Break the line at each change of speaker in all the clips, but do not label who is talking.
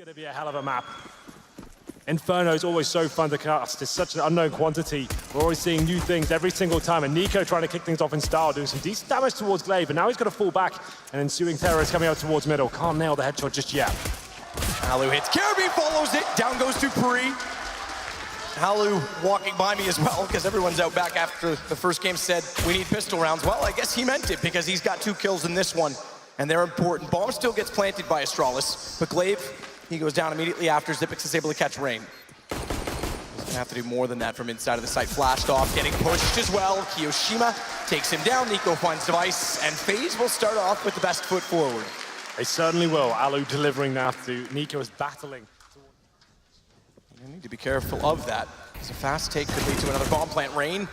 going to be a hell of a map. Inferno is always so fun to cast. It's such an unknown quantity. We're always seeing new things every single time. And Nico trying to kick things off in style, doing some decent damage towards Glaive, but now he's got to fall back. And ensuing terror is coming out towards middle. Can't nail the headshot just yet.
Alu hits Caribbean, follows it. Down goes Dupree. Alu walking by me as well, because everyone's out back after the first game said, we need pistol rounds. Well, I guess he meant it, because he's got 2 kills in this one, and they're important. Bomb still gets planted by Astralis, but Glaive, he goes down immediately after. Xyp9x is able to catch Rain. He's gonna have to do more than that from inside of the site. Flashed off, getting pushed as well. Kiyoshima takes him down. Nico finds Device, and Faze will start off with the best foot forward.
They certainly will. Alu delivering now to Nico is battling.
You need to be careful of that, because a fast take could lead to another bomb plant. Rain,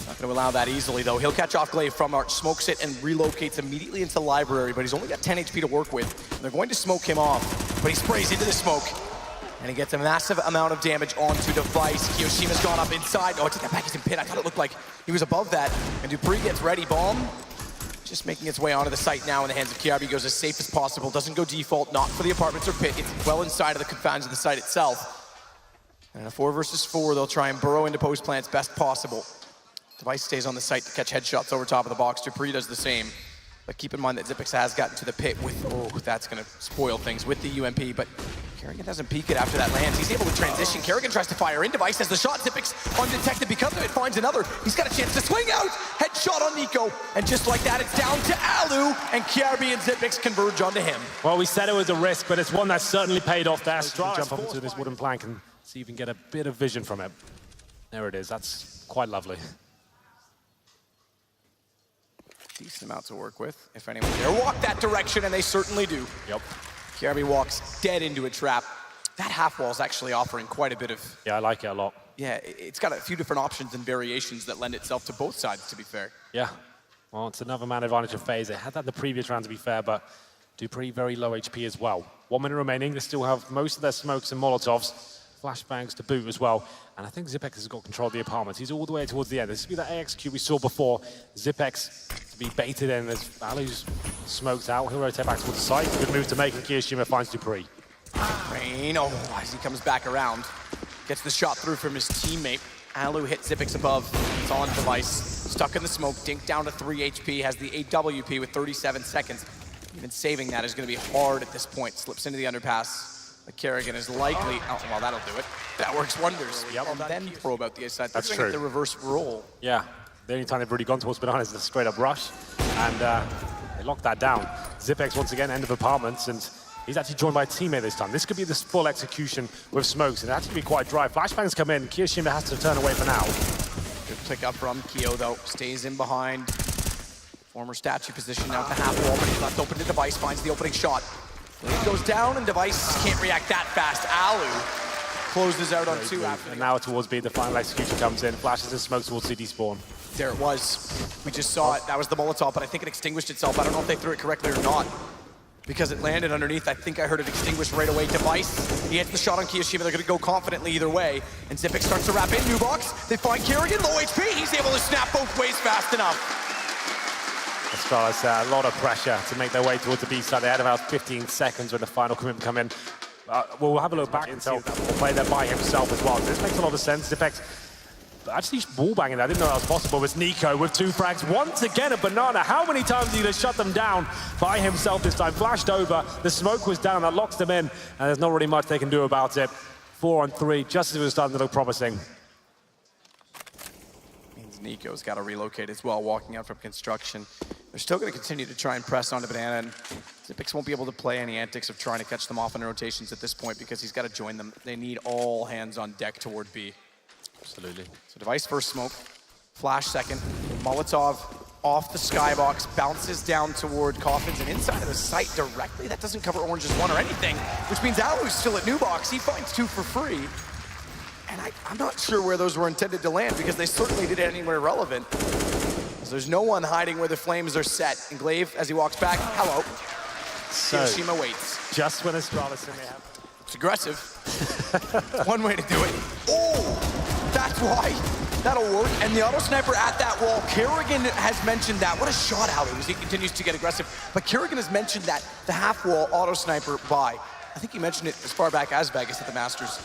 not going to allow that easily, though. He'll catch off Glaive from Arch, smokes it, and relocates immediately into Library, but he's only got 10 HP to work with. And they're going to smoke him off, but he sprays into the smoke, and he gets a massive amount of damage onto Device. Kiyoshima's gone up inside. Oh, I take that back, he's in pit. I thought it looked like he was above that. And Dupree gets ready. Bomb just making its way onto the site now in the hands of Kiarbi. Goes as safe as possible, doesn't go default, not for the apartments or pit. It's well inside of the confines of the site itself. And in a 4 versus 4, they'll try and burrow into post plants best possible. Device stays on the site to catch headshots over top of the box. Dupree does the same. But keep in mind that Xyp9x has gotten to the pit with, oh, that's going to spoil things with the UMP, but Kerrigan doesn't peek it after that lands. He's able to transition. Kerrigan tries to fire in. Device has the shot. Xyp9x undetected because of it, finds another. He's got a chance to swing out. Headshot on Nico. And just like that, it's down to Alu, and Kiarbi and Xyp9x converge onto him.
Well, we said it was a risk, but it's one that certainly paid off there. Astralis jump up into this wooden plank and see if you can get a bit of vision from it. There it is. That's quite lovely.
Decent amount to work with, if anyone dare walk that direction, and they certainly do.
Yep.
Kiarbi walks dead into a trap. That half wall is actually offering quite a bit of...
Yeah, I like it a lot.
Yeah, it's got a few different options and variations that lend itself to both sides, to be fair.
Yeah. Well, it's another man advantage of Faze. They had that in the previous round, to be fair, but Dupree very low HP as well. 1 minute remaining. They still have most of their smokes and Molotovs. Flashbangs to boot as well. And I think Xyp9x has got control of the apartments. He's all the way towards the end. This will be that AXQ we saw before. Xyp9x to be baited in as Alu's smoked out. He'll rotate back towards the site. Good move to make, and Kiyoshima finds Dupree.
Rain, oh, as he comes back around. Gets the shot through from his teammate. Alu hits Xyp9x above. It's on Device. Stuck in the smoke. Dink down to 3 HP. Has the 8 WP with 37 seconds. Even saving that is going to be hard at this point. Slips into the underpass. But Kerrigan is likely, oh, well, that'll do it. That works wonders.
Yep.
And then probe out the A side.
That's true.
The reverse roll.
Yeah, the only time they've really gone towards Banana is the straight up rush. And they locked that down. Xyp9x once again, end of apartments, and he's actually joined by a teammate this time. This could be this full execution with smokes, and it's actually be quite dry. Flashbangs come in, Kiyoshima has to turn away for now.
Good pick up from Kyo, though. Stays in behind. Former statue position now at the half wall, but he's left open to Device, finds the opening shot. He goes down, and Device can't react that fast. Alu closes out on 2 after.
And now towards B, the final execution comes in, flashes and smokes towards CD spawn.
There it was. We just saw it. That was the Molotov, but I think it extinguished itself. I don't know if they threw it correctly or not, because it landed underneath. I think I heard it extinguish right away. Device, he hits the shot on Kiyoshima. They're going to go confidently either way. And Xyp9x starts to wrap in. New box. They find Kerrigan, low HP. He's able to snap both ways fast enough.
Astralis, a lot of pressure to make their way towards the B side. They had about 15 seconds when the final commitment come in. We'll have a look back and see that will play there by himself as well. This makes a lot of sense. Xyp9x actually wall banging that. I didn't know that was possible. It's Nico with 2 frags. Once again, a banana. How many times did he shut them down by himself this time? Flashed over. The smoke was down. That locks them in. And there's not really much they can do about it. 4 on 3, just as it was starting to look promising.
Nico's got to relocate as well, walking out from construction. They're still going to continue to try and press onto Banana, and Xyp9x won't be able to play any antics of trying to catch them off in rotations at this point because he's got to join them. They need all hands on deck toward B.
Absolutely.
So Device first smoke, Flash second, Molotov off the skybox, bounces down toward Coffins and inside of the site directly. That doesn't cover Orange's 1 or anything, which means Alu's still at New Box. He finds 2 for free. And I'm not sure where those were intended to land because they certainly did anywhere relevant. So there's no one hiding where the flames are set. And Glaive, as he walks back, hello.
So,
Kiyoshima waits.
Just when Astralis in there.
It's aggressive. One way to do it. Oh, that's why. That'll work. And the auto sniper at that wall, Kerrigan has mentioned that. What a shot out it was. He continues to get aggressive. But Kerrigan has mentioned that the half wall auto sniper by. I think you mentioned it as far back as Vegas at the Masters.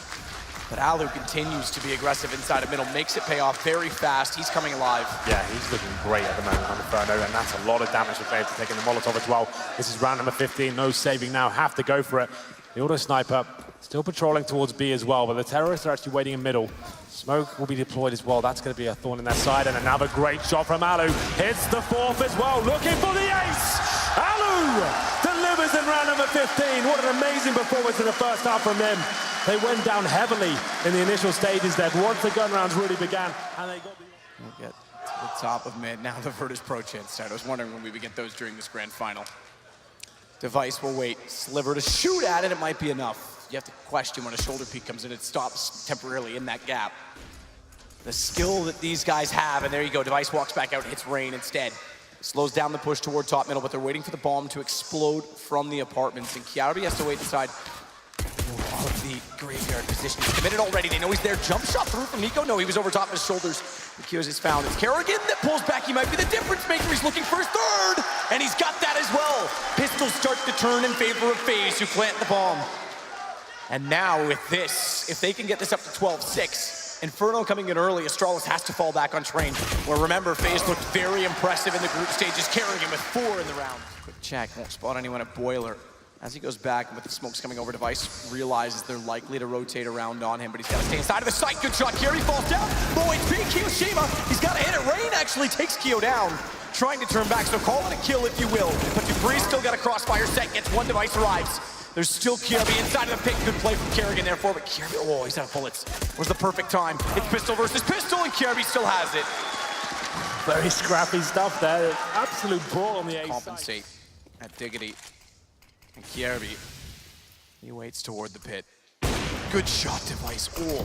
But Alu continues to be aggressive inside of middle, makes it pay off very fast. He's coming alive.
Yeah, he's looking great at the moment on Inferno, and that's a lot of damage for Faze taking the Molotov as well. This is round number 15, no saving now, have to go for it. The auto sniper still patrolling towards B as well, but the terrorists are actually waiting in middle. Smoke will be deployed as well. That's going to be a thorn in their side, and another great shot from Alu. Hits the fourth as well, looking for the ace! Alu delivers in round number 15. What an amazing performance in the first half from him. They went down heavily in the initial stages there, but once the gun rounds really began, and they got the...
We'll get to the top of mid. Now the Virtus Pro chance start. I was wondering when we would get those during this grand final. Device will wait. Sliver to shoot at it, it might be enough. You have to question when a shoulder peek comes in, it stops temporarily in that gap. The skill that these guys have, and there you go, Device walks back out, hits Rain instead. Slows down the push toward top middle, but they're waiting for the bomb to explode from the apartments, and Kiarbi has to wait inside. All of the graveyard position. He's committed already. They know he's there. Jump shot through from Nico. No, he was over top of his shoulders. The Kios is found. It's Kerrigan that pulls back. He might be the difference maker. He's looking for his third, and he's got that as well. Pistols start to turn in favor of Faze, who plant the bomb. And now with this, if they can get this up to 12-6, Inferno coming in early, Astralis has to fall back on train. Where remember, Faze looked very impressive in the group stages, Kerrigan with 4 in the round. Quick check, won't spot anyone at Boiler. As he goes back and with the smokes coming over, Device realizes they're likely to rotate around on him, but he's got to stay inside of the site. Good shot, Kiri falls down. Low HP, Kiyoshima, he's got to hit it. Rain actually takes Kyo down, trying to turn back, so call it a kill if you will. But Dupree's still got a crossfire set, gets one, Device arrives. There's still Kirby inside of the pit. Good play from Kerrigan there for, but Kirby, oh, he's out of bullets. Was the perfect time. It's pistol versus pistol, and Kirby still has it.
Very scrappy stuff there. Absolute brawl on the ace.
Compensate at Diggity. And Kierby, he waits toward the pit. Good shot, Device. Oh,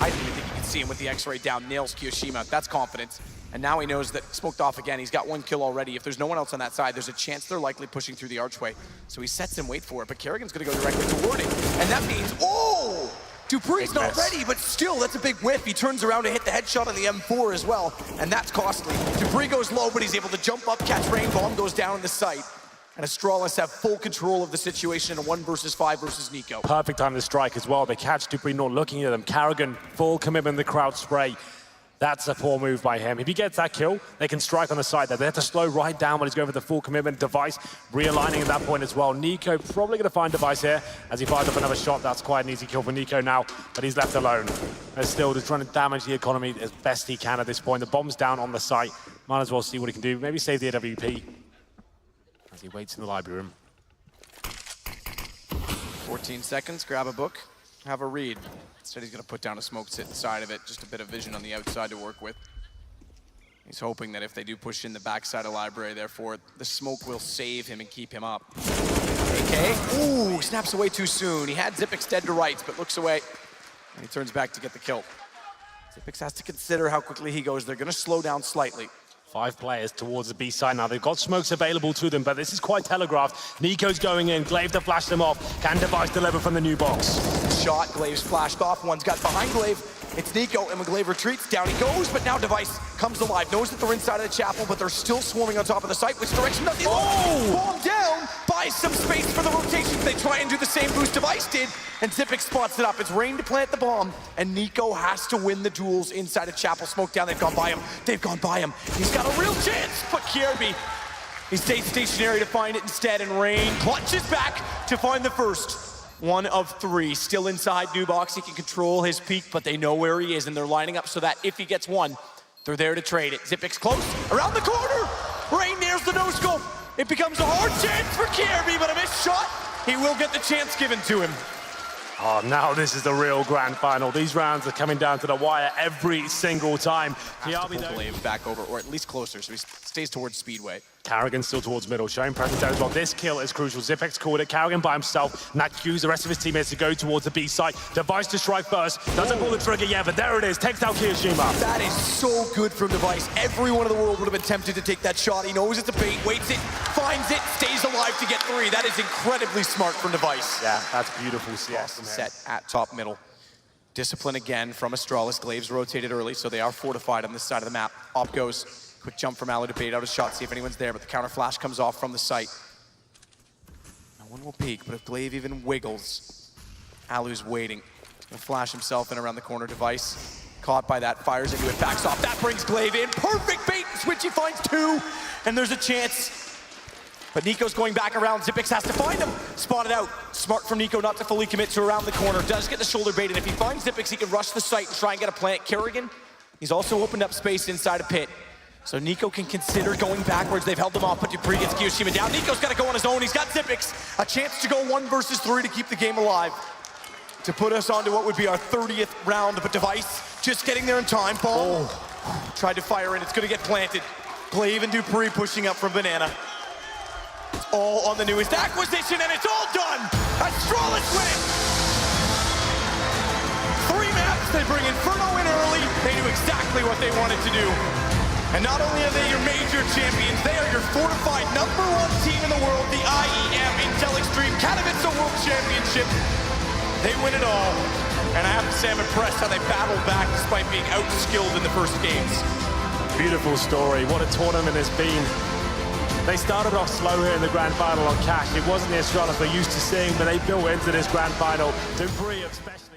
I didn't even think you could see him with the X-ray down. Nails Kiyoshima. That's confidence. And now he knows that smoked off again. He's got 1 kill already. If there's no one else on that side, there's a chance they're likely pushing through the archway. So he sets and wait for it, but Kerrigan's gonna go directly toward it. And that means, oh! Dupree's not ready, but still, that's a big whiff. He turns around to hit the headshot on the M4 as well, and that's costly. Dupree goes low, but he's able to jump up, catch Rain, bomb goes down in the site. And Astralis have full control of the situation in a 1 versus 5 versus Nico.
Perfect time to strike as well. They catch Dupree not looking at them. Kerrigan, full commitment in the crowd spray. That's a poor move by him. If he gets that kill, they can strike on the side there. They have to slow right down when he's going for the full commitment. Device realigning at that point as well. Nico probably going to find Device here as he fires up another shot. That's quite an easy kill for Nico now, but he's left alone. They're still just trying to damage the economy as best he can at this point. The bomb's down on the site. Might as well see what he can do. Maybe save the AWP as he waits in the library room.
14 seconds, grab a book, have a read. Instead he's gonna put down a smoke sit inside of it, just a bit of vision on the outside to work with. He's hoping that if they do push in the backside of library, therefore the smoke will save him and keep him up. AK, ooh, snaps away too soon. He had Zipix dead to rights, but looks away. And he turns back to get the kill. Zipix has to consider how quickly he goes. They're gonna slow down slightly.
5 players towards the B side now. They've got smokes available to them, but this is quite telegraphed. Nico's going in, Glaive to flash them off. Can Device deliver from the new box?
Shot, Glaive's flashed off. One's got behind Glaive. It's Nico, and when Glaive retreats, down he goes, but now Device comes alive. Knows that they're inside of the chapel, but they're still swarming on top of the site. Which direction does he look? Bomb down, buys some space for the rotations. They try and do the same boost Device did, and Zipix spots it up. It's Rain to plant the bomb, and Nico has to win the duels inside of chapel. Smoke down, they've gone by him. They've gone by him. He's got a real chance, but Kierby, he stays stationary to find it instead, and Rain clutches back to find the first. 1 of 3, still inside new box. He can control his peak, but they know where he is, and they're lining up so that if he gets one, they're there to trade it. Zipix close, around the corner. Rain nails the no-scope. It becomes a hard chance for Kierby, but a missed shot. He will get the chance given to him.
Oh, now this is the real grand final. These rounds are coming down to the wire every single time.
Glaive back over, or at least closer, so he stays towards Speedway.
Kerrigan still towards middle, showing presence there as well. This kill is crucial. Zipix called it. Kerrigan by himself. And that cues the rest of his teammates to go towards the B site. Device to strike first. Doesn't pull the trigger yet, but there it is. Takes out Kiyoshima.
That is so good from Device. Everyone in the world would have been tempted to take that shot. He knows it's a bait, waits it, finds it, stays alive to get 3. That is incredibly smart from Device.
Yeah, that's beautiful CS from him.
Set at top middle. Discipline again from Astralis. Glaive's rotated early, so they are fortified on this side of the map. Op goes. Quick jump from Alu to bait out a shot, see if anyone's there, but the counter flash comes off from the site. Now one will peek, but if Glaive even wiggles, Alu's waiting. He'll flash himself in around the corner. Device caught by that, fires into it, backs off. That brings Glaive in. Perfect bait and switch. He finds two, and there's a chance. But Nico's going back around. Xyp9x has to find him. Spotted out. Smart from Nico not to fully commit to around the corner. Does get the shoulder bait, and if he finds Xyp9x, he can rush the site and try and get a plant. Kerrigan, he's also opened up space inside a pit. So Nico can consider going backwards. They've held them off, but dupreeh gets Kyoshima down. Nico's got to go on his own. He's got Xyp9x. A chance to go 1 versus 3 to keep the game alive. To put us onto what would be our 30th round, but Device just getting there in time. Ball tried to fire in. It's going to get planted. Glaive and dupreeh pushing up from Banana. It's all on the newest acquisition, and it's all done. Astralis win it. 3 maps. They bring Inferno in early. They knew exactly what they wanted to do. And not only are they your major champions, they are your fortified #1 team in the world, the IEM Intel Extreme Katowice World Championship. They win it all, and I have to say I'm impressed how they battled back despite being outskilled in the first games.
Beautiful story. What a tournament it's been. They started off slow here in the grand final on Cash. It wasn't the Astralis we're used to seeing, but they built into this grand final. dupreeh especially.